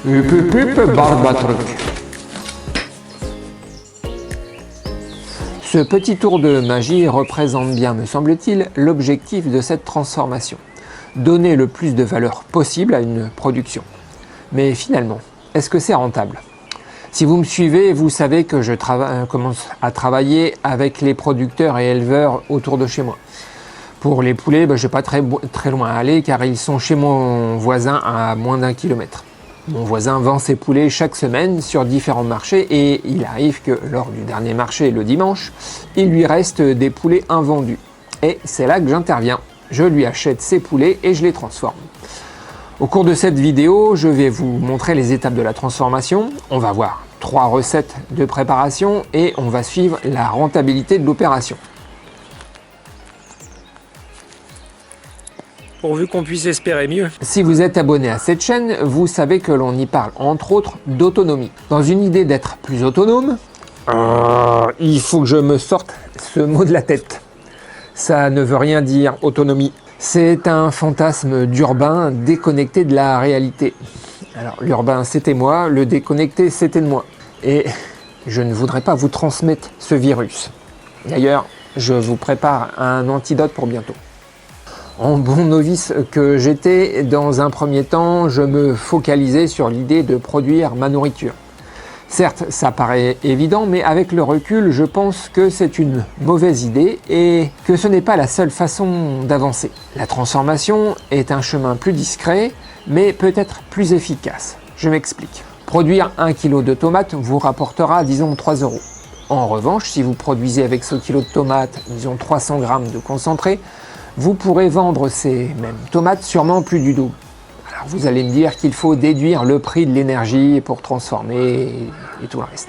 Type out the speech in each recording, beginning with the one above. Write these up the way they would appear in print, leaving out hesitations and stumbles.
Barbatruc. Ce petit tour de magie représente bien, me semble-t-il, l'objectif de cette transformation. Donner le plus de valeur possible à une production. Mais finalement, est-ce que c'est rentable ? Si vous me suivez, vous savez que je commence à travailler avec les producteurs et éleveurs autour de chez moi. Pour les poulets, je n'ai pas très loin à aller car ils sont chez mon voisin à moins d'1 kilomètre. Mon voisin vend ses poulets chaque semaine sur différents marchés et il arrive que lors du dernier marché le dimanche, il lui reste des poulets invendus. Et c'est là que j'interviens. Je lui achète ses poulets et je les transforme. Au cours de cette vidéo, je vais vous montrer les étapes de la transformation. On va voir 3 recettes de préparation et on va suivre la rentabilité de l'opération. Pourvu qu'on puisse espérer mieux. Si vous êtes abonné à cette chaîne, vous savez que l'on y parle entre autres d'autonomie. Dans une idée d'être plus autonome, il faut que je me sorte ce mot de la tête. Ça ne veut rien dire autonomie. C'est un fantasme d'urbain déconnecté de la réalité. Alors l'urbain c'était moi, le déconnecté c'était de moi. Et je ne voudrais pas vous transmettre ce virus. D'ailleurs, je vous prépare un antidote pour bientôt. En bon novice que j'étais, dans un premier temps, je me focalisais sur l'idée de produire ma nourriture. Certes, ça paraît évident, mais avec le recul, je pense que c'est une mauvaise idée et que ce n'est pas la seule façon d'avancer. La transformation est un chemin plus discret, mais peut-être plus efficace. Je m'explique. Produire 1 kg de tomates vous rapportera, disons, 3 €. En revanche, si vous produisez avec ce kilo de tomates, disons 300 g de concentré, vous pourrez vendre ces mêmes tomates sûrement plus du double. Alors vous allez me dire qu'il faut déduire le prix de l'énergie pour transformer et tout le reste.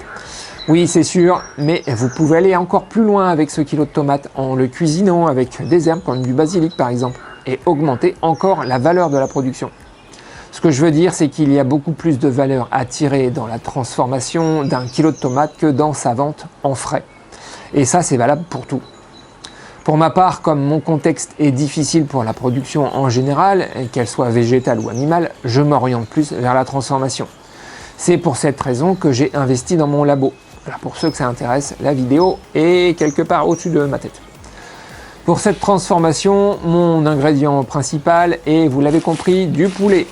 Oui, c'est sûr, mais vous pouvez aller encore plus loin avec ce kilo de tomates en le cuisinant avec des herbes comme du basilic par exemple et augmenter encore la valeur de la production. Ce que je veux dire, c'est qu'il y a beaucoup plus de valeur à tirer dans la transformation d'un kilo de tomates que dans sa vente en frais. Et ça, c'est valable pour tout. Pour ma part, comme mon contexte est difficile pour la production en général, qu'elle soit végétale ou animale, je m'oriente plus vers la transformation. C'est pour cette raison que j'ai investi dans mon labo. Alors pour ceux que ça intéresse, la vidéo est quelque part au-dessus de ma tête. Pour cette transformation, mon ingrédient principal est, vous l'avez compris, du poulet.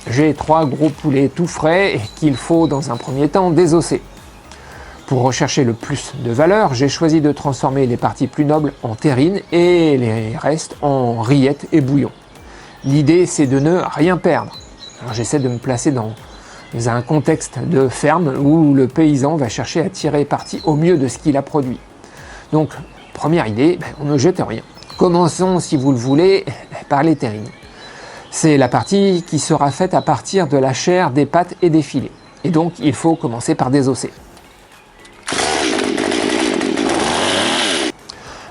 J'ai 3 gros poulets tout frais qu'il faut dans un premier temps désosser. Pour rechercher le plus de valeur, j'ai choisi de transformer les parties plus nobles en terrine et les restes en rillettes et bouillon. L'idée, c'est de ne rien perdre. Alors, j'essaie de me placer dans un contexte de ferme où le paysan va chercher à tirer parti au mieux de ce qu'il a produit. Donc, première idée, on ne jette rien. Commençons, si vous le voulez, par les terrines. C'est la partie qui sera faite à partir de la chair, des pattes et des filets. Et donc, il faut commencer par désosser.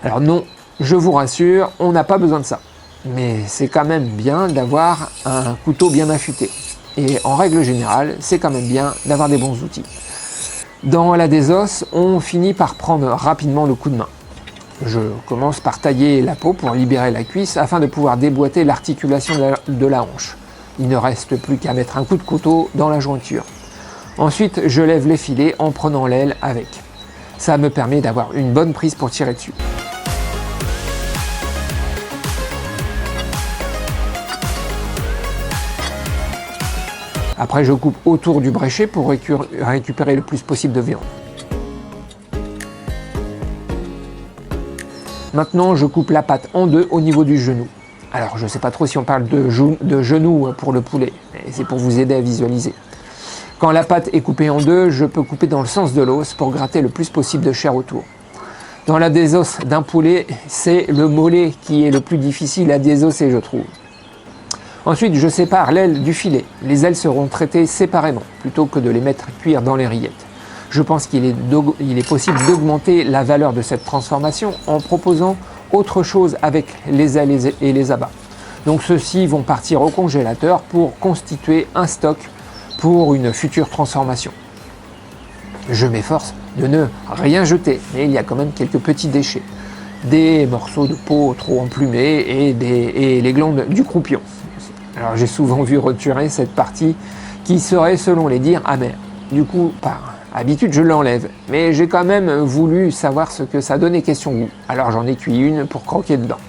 Alors non, je vous rassure, on n'a pas besoin de ça. Mais c'est quand même bien d'avoir un couteau bien affûté. Et en règle générale, c'est quand même bien d'avoir des bons outils. Dans la désosse, on finit par prendre rapidement le coup de main. Je commence par tailler la peau pour libérer la cuisse afin de pouvoir déboîter l'articulation de la hanche. Il ne reste plus qu'à mettre un coup de couteau dans la jointure. Ensuite, je lève les filets en prenant l'aile avec. Ça me permet d'avoir une bonne prise pour tirer dessus. Après, je coupe autour du bréchet pour récupérer le plus possible de viande. Maintenant, je coupe la patte en deux au niveau du genou. Alors, je ne sais pas trop si on parle de genou pour le poulet, mais c'est pour vous aider à visualiser. Quand la patte est coupée en deux, je peux couper dans le sens de l'os pour gratter le plus possible de chair autour. Dans la désosse d'un poulet, c'est le mollet qui est le plus difficile à désosser, je trouve. Ensuite, je sépare l'aile du filet. Les ailes seront traitées séparément, plutôt que de les mettre cuire dans les rillettes. Je pense qu'il est possible d'augmenter la valeur de cette transformation en proposant autre chose avec les ailes et les abats. Donc ceux-ci vont partir au congélateur pour constituer un stock pour une future transformation. Je m'efforce de ne rien jeter, mais il y a quand même quelques petits déchets. Des morceaux de peau trop emplumés et les glandes du croupion. Alors j'ai souvent vu retirer cette partie qui serait selon les dires amer. Du coup, par habitude, je l'enlève, mais j'ai quand même voulu savoir ce que ça donnait question goût. Alors j'en ai cuit une pour croquer dedans.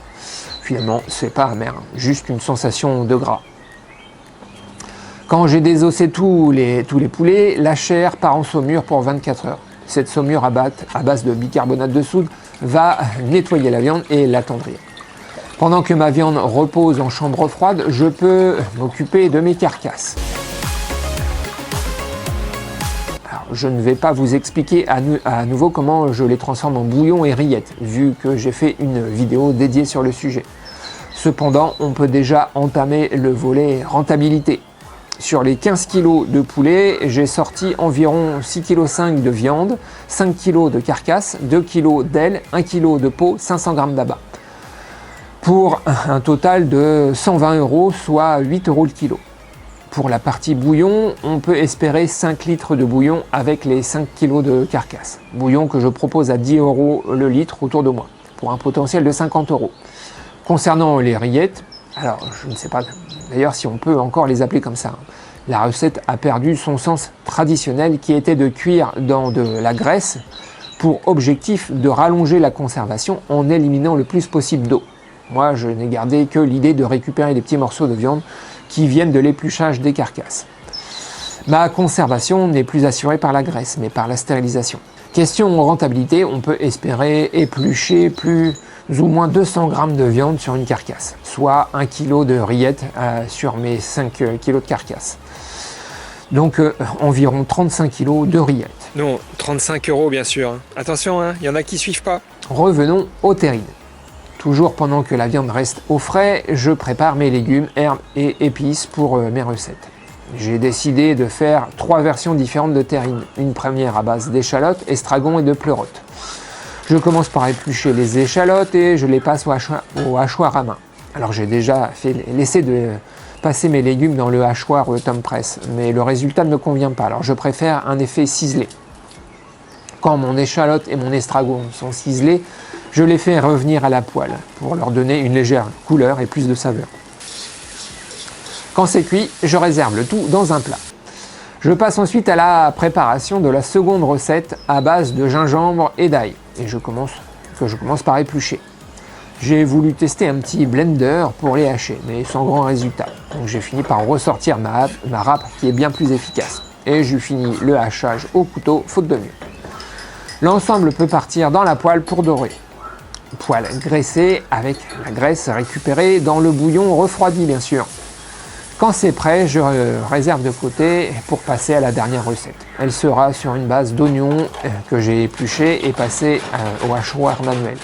Finalement, c'est pas amer, juste une sensation de gras. Quand j'ai désossé tous les poulets, la chair part en saumure pour 24 heures. Cette saumure à base de bicarbonate de soude va nettoyer la viande et l'attendrir. Pendant que ma viande repose en chambre froide, je peux m'occuper de mes carcasses. Alors, je ne vais pas vous expliquer à nouveau comment je les transforme en bouillon et rillettes, vu que j'ai fait une vidéo dédiée sur le sujet. Cependant, on peut déjà entamer le volet rentabilité. Sur les 15 kg de poulet, j'ai sorti environ 6,5 kg de viande, 5 kg de carcasse, 2 kg d'ailes, 1 kg de peau, 500 g d'abat. Pour un total de 120 €, soit 8 € le kilo. Pour la partie bouillon, on peut espérer 5 litres de bouillon avec les 5 kg de carcasse. Bouillon que je propose à 10 € le litre autour de moi, pour un potentiel de 50 €. Concernant les rillettes, alors je ne sais pas d'ailleurs si on peut encore les appeler comme ça. La recette a perdu son sens traditionnel qui était de cuire dans de la graisse pour objectif de rallonger la conservation en éliminant le plus possible d'eau. Moi, je n'ai gardé que l'idée de récupérer des petits morceaux de viande qui viennent de l'épluchage des carcasses. Ma conservation n'est plus assurée par la graisse, mais par la stérilisation. Question rentabilité, on peut espérer éplucher plus ou moins 200 g de viande sur une carcasse, soit 1 kg de rillettes sur mes 5 kg de carcasse. Donc environ 35 kg de rillettes. Non, 35 € bien sûr. Attention, il y en a qui suivent pas. Revenons aux terrines. Toujours pendant que la viande reste au frais, je prépare mes légumes, herbes et épices pour mes recettes. J'ai décidé de faire 3 versions différentes de terrines. Une première à base d'échalotes, estragon et de pleurotes. Je commence par éplucher les échalotes et je les passe au hachoir à main. Alors j'ai déjà fait l'essai de passer mes légumes dans le hachoir Tom Press, mais le résultat ne me convient pas. Alors je préfère un effet ciselé. Quand mon échalote et mon estragon sont ciselés, je les fais revenir à la poêle pour leur donner une légère couleur et plus de saveur. Quand c'est cuit, je réserve le tout dans un plat. Je passe ensuite à la préparation de la seconde recette à base de gingembre et d'ail. Et je commence par éplucher. J'ai voulu tester un petit blender pour les hacher, mais sans grand résultat. Donc j'ai fini par ressortir ma râpe qui est bien plus efficace. Et je finis le hachage au couteau, faute de mieux. L'ensemble peut partir dans la poêle pour dorer. Poêle graissée avec la graisse récupérée dans le bouillon refroidi bien sûr. Quand c'est prêt, je réserve de côté pour passer à la dernière recette. Elle sera sur une base d'oignons que j'ai épluché et passé au hachoir manuel.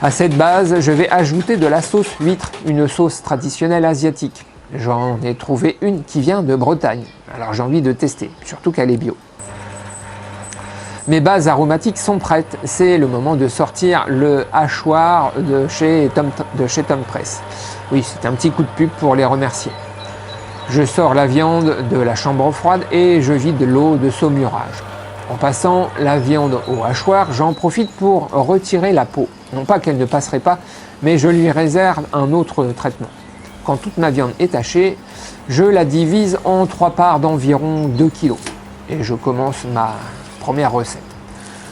À cette base, je vais ajouter de la sauce huître, une sauce traditionnelle asiatique. J'en ai trouvé une qui vient de Bretagne, alors j'ai envie de tester, surtout qu'elle est bio. Mes bases aromatiques sont prêtes, c'est le moment de sortir le hachoir de chez Tom Press. Oui, c'est un petit coup de pub pour les remercier. Je sors la viande de la chambre froide et je vide l'eau de saumurage. En passant la viande au hachoir, j'en profite pour retirer la peau. Non pas qu'elle ne passerait pas, mais je lui réserve un autre traitement. Quand toute ma viande est hachée, je la divise en 3 parts d'environ 2 kg. Et je commence ma première recette.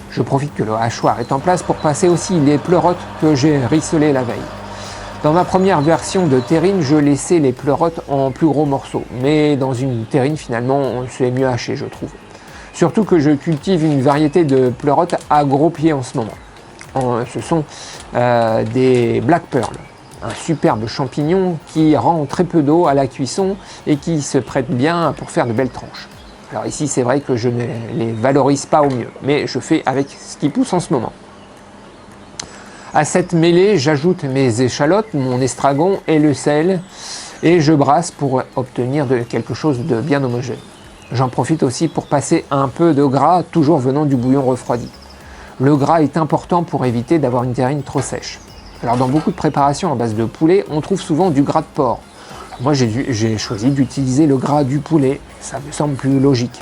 Je profite que le hachoir est en place pour passer aussi les pleurotes que j'ai rissolées la veille. Dans ma première version de terrine, je laissais les pleurotes en plus gros morceaux. Mais dans une terrine, finalement, c'est mieux haché, je trouve. Surtout que je cultive une variété de pleurotes à gros pieds en ce moment. Ce sont des Black Pearl, un superbe champignon qui rend très peu d'eau à la cuisson et qui se prête bien pour faire de belles tranches. Alors ici, c'est vrai que je ne les valorise pas au mieux, mais je fais avec ce qui pousse en ce moment. À cette mêlée, j'ajoute mes échalotes, mon estragon et le sel et je brasse pour obtenir quelque chose de bien homogène. J'en profite aussi pour passer un peu de gras, toujours venant du bouillon refroidi. Le gras est important pour éviter d'avoir une terrine trop sèche. Alors dans beaucoup de préparations à base de poulet, on trouve souvent du gras de porc. Moi j'ai choisi d'utiliser le gras du poulet, ça me semble plus logique.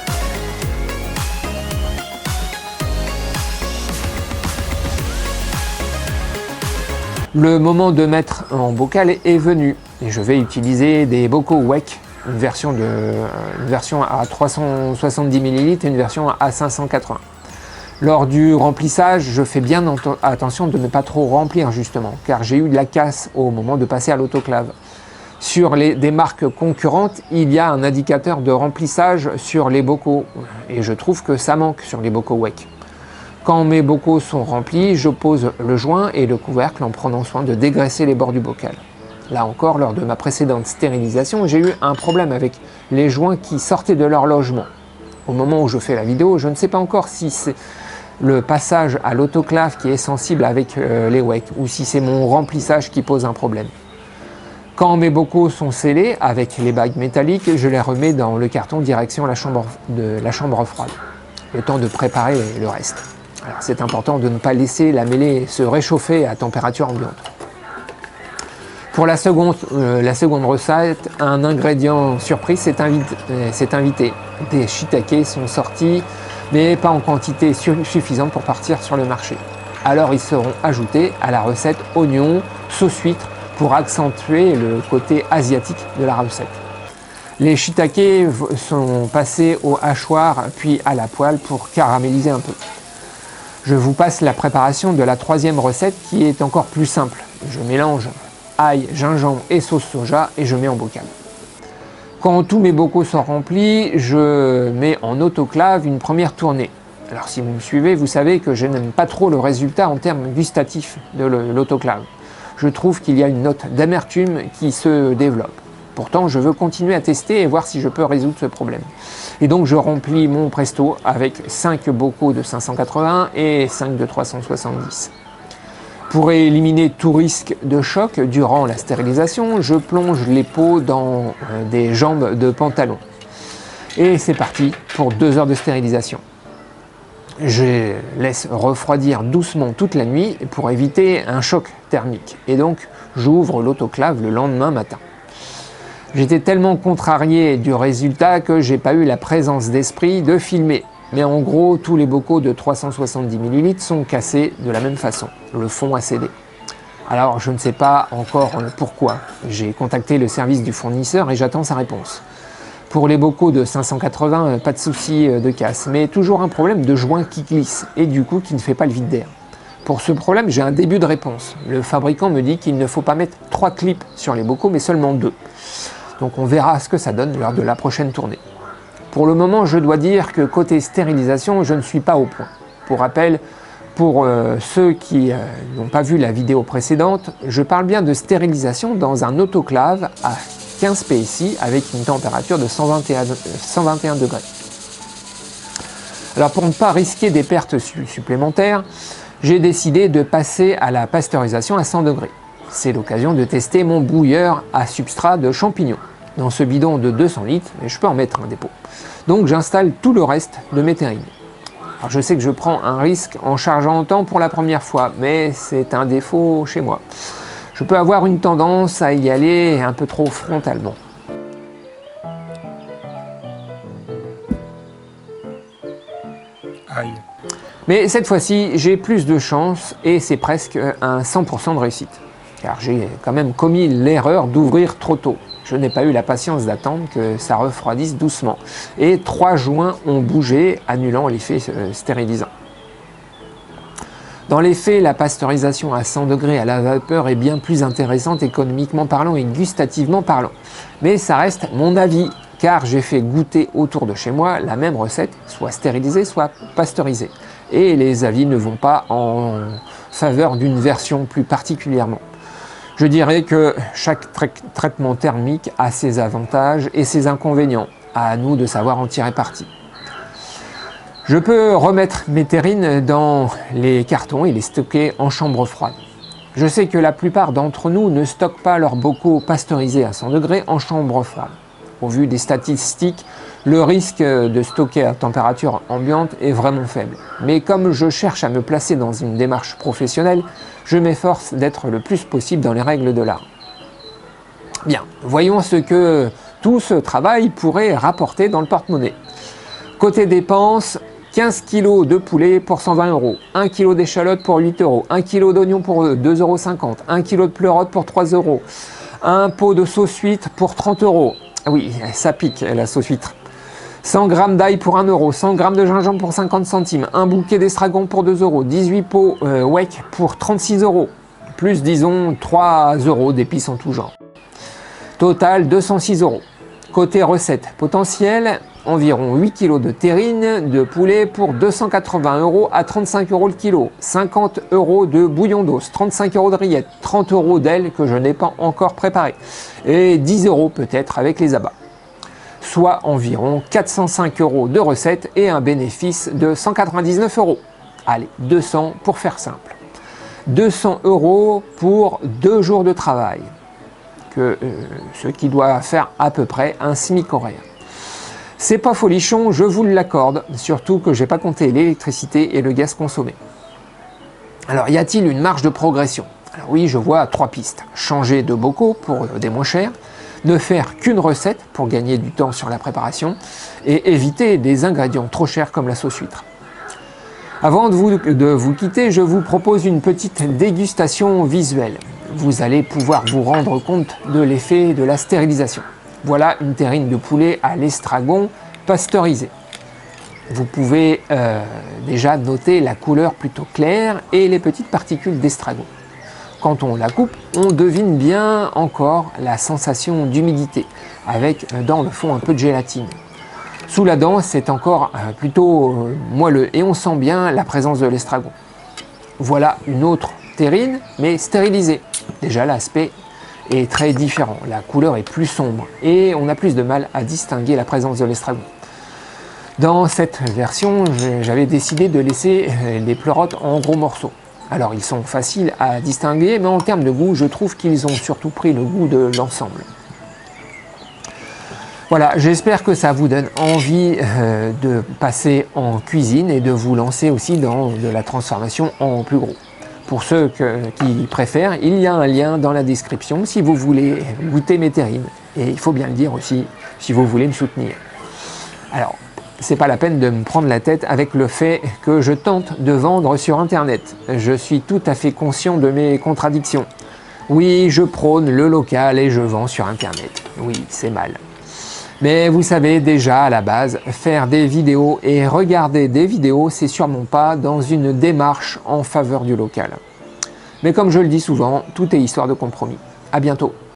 Le moment de mettre en bocal est venu et je vais utiliser des bocaux WEC une version à 370 ml et une version à 580. Lors du remplissage, je fais bien attention de ne pas trop remplir justement, car j'ai eu de la casse au moment de passer à l'autoclave. Sur des marques concurrentes, il y a un indicateur de remplissage sur les bocaux, et je trouve que ça manque sur les bocaux WEC. Quand mes bocaux sont remplis, je pose le joint et le couvercle en prenant soin de dégraisser les bords du bocal. Là encore, lors de ma précédente stérilisation, j'ai eu un problème avec les joints qui sortaient de leur logement. Au moment où je fais la vidéo, je ne sais pas encore si c'est le passage à l'autoclave qui est sensible avec les WEC ou si c'est mon remplissage qui pose un problème. Quand mes bocaux sont scellés avec les bagues métalliques, je les remets dans le carton direction la chambre froide, le temps de préparer le reste. Alors c'est important de ne pas laisser la mêlée se réchauffer à température ambiante. Pour la seconde recette, un ingrédient surprise s'est invité. Des shiitakes sont sortis, mais pas en quantité suffisante pour partir sur le marché. Alors ils seront ajoutés à la recette oignons, sauce huître, pour accentuer le côté asiatique de la recette. Les shiitakes sont passés au hachoir puis à la poêle pour caraméliser un peu. Je vous passe la préparation de la troisième recette qui est encore plus simple. Je mélange ail, gingembre et sauce soja et je mets en bocal. Quand tous mes bocaux sont remplis, je mets en autoclave une première tournée. Alors si vous me suivez, vous savez que je n'aime pas trop le résultat en termes gustatifs de l'autoclave. Je trouve qu'il y a une note d'amertume qui se développe. Pourtant, je veux continuer à tester et voir si je peux résoudre ce problème. Et donc, je remplis mon presto avec 5 bocaux de 580 et 5 de 370. Pour éliminer tout risque de choc durant la stérilisation, je plonge les pots dans des jambes de pantalon. Et c'est parti pour 2 heures de stérilisation. Je laisse refroidir doucement toute la nuit pour éviter un choc thermique. Et donc, j'ouvre l'autoclave le lendemain matin. J'étais tellement contrarié du résultat que j'ai pas eu la présence d'esprit de filmer. Mais en gros, tous les bocaux de 370 ml sont cassés de la même façon. Le fond a cédé. Alors, je ne sais pas encore pourquoi. J'ai contacté le service du fournisseur et j'attends sa réponse. Pour les bocaux de 580, pas de souci de casse, mais toujours un problème de joint qui glisse et du coup qui ne fait pas le vide d'air. Pour ce problème, j'ai un début de réponse. Le fabricant me dit qu'il ne faut pas mettre 3 clips sur les bocaux, mais seulement 2. Donc on verra ce que ça donne lors de la prochaine tournée. Pour le moment, je dois dire que côté stérilisation, je ne suis pas au point. Pour rappel, pour ceux qui n'ont pas vu la vidéo précédente, je parle bien de stérilisation dans un autoclave à 15 PSI avec une température de 121 degrés. Alors pour ne pas risquer des pertes supplémentaires, j'ai décidé de passer à la pasteurisation à 100 degrés. C'est l'occasion de tester mon bouilleur à substrat de champignons. Dans ce bidon de 200 litres, et je peux en mettre un dépôt. Donc j'installe tout le reste de mes terrines. Alors je sais que je prends un risque en chargeant autant pour la première fois, mais c'est un défaut chez moi. Je peux avoir une tendance à y aller un peu trop frontalement. Aïe. Mais cette fois-ci, j'ai plus de chance et c'est presque un 100% de réussite. Car j'ai quand même commis l'erreur d'ouvrir trop tôt. Je n'ai pas eu la patience d'attendre que ça refroidisse doucement. Et 3 joints ont bougé, annulant l'effet stérilisant. Dans les faits, la pasteurisation à 100 degrés à la vapeur est bien plus intéressante économiquement parlant et gustativement parlant. Mais ça reste mon avis, car j'ai fait goûter autour de chez moi la même recette, soit stérilisée, soit pasteurisée. Et les avis ne vont pas en faveur d'une version plus particulièrement. Je dirais que chaque traitement thermique a ses avantages et ses inconvénients. À nous de savoir en tirer parti. Je peux remettre mes terrines dans les cartons et les stocker en chambre froide. Je sais que la plupart d'entre nous ne stockent pas leurs bocaux pasteurisés à 100 degrés en chambre froide. Au vu des statistiques, le risque de stocker à température ambiante est vraiment faible. Mais comme je cherche à me placer dans une démarche professionnelle, je m'efforce d'être le plus possible dans les règles de l'art. Bien, voyons ce que tout ce travail pourrait rapporter dans le porte-monnaie. Côté dépenses, 15 kg de poulet pour 120 €, 1 kg d'échalotes pour 8 €, 1 kg d'oignons pour 2,50 €, 1 kg de pleurotes pour 3 €, un pot de sauce huître pour 30 €, Ah oui, ça pique la sauce huître. 100 g d'ail pour 1 euro, 100 g de gingembre pour 50 centimes, un bouquet d'estragon pour 2 euros, 18 pots Weck pour 36 euros, plus disons 3 euros d'épices en tout genre. Total 206 euros. Côté recette potentielle, environ 8 kg de terrine de poulet pour 280 euros à 35 euros le kilo, 50 euros de bouillon d'os, 35 euros de rillettes, 30 euros d'ailes que je n'ai pas encore préparées, et 10 euros peut-être avec les abats. Soit environ 405 euros de recettes et un bénéfice de 199 euros. Allez, 200 pour faire simple. 200 euros pour 2 jours de travail, ce qui doit faire à peu près un SMIC horaire. C'est pas folichon, je vous l'accorde, surtout que j'ai pas compté l'électricité et le gaz consommé. Alors, y a-t-il une marge de progression? Alors oui, je vois 3 pistes. Changer de bocaux pour des moins chers, ne faire qu'une recette pour gagner du temps sur la préparation et éviter des ingrédients trop chers comme la sauce huître. Avant de vous quitter, je vous propose une petite dégustation visuelle. Vous allez pouvoir vous rendre compte de l'effet de la stérilisation. Voilà une terrine de poulet à l'estragon pasteurisée. Vous pouvez déjà noter la couleur plutôt claire et les petites particules d'estragon. Quand on la coupe, on devine bien encore la sensation d'humidité, avec dans le fond un peu de gélatine. Sous la dent, c'est encore plutôt moelleux et on sent bien la présence de l'estragon. Voilà une autre terrine, mais stérilisée. Déjà, l'aspect est très différent. La couleur est plus sombre et on a plus de mal à distinguer la présence de l'estragon. Dans cette version, j'avais décidé de laisser les pleurotes en gros morceaux. Alors, ils sont faciles à distinguer, mais en termes de goût, je trouve qu'ils ont surtout pris le goût de l'ensemble. Voilà, j'espère que ça vous donne envie de passer en cuisine et de vous lancer aussi dans de la transformation en plus gros. Pour ceux qui préfèrent, il y a un lien dans la description si vous voulez goûter mes terrines. Et il faut bien le dire aussi, si vous voulez me soutenir. Alors, c'est pas la peine de me prendre la tête avec le fait que je tente de vendre sur Internet. Je suis tout à fait conscient de mes contradictions. Oui, je prône le local et je vends sur Internet. Oui, c'est mal. Mais vous savez déjà à la base, faire des vidéos et regarder des vidéos, c'est sûrement pas dans une démarche en faveur du local. Mais comme je le dis souvent, tout est histoire de compromis. À bientôt.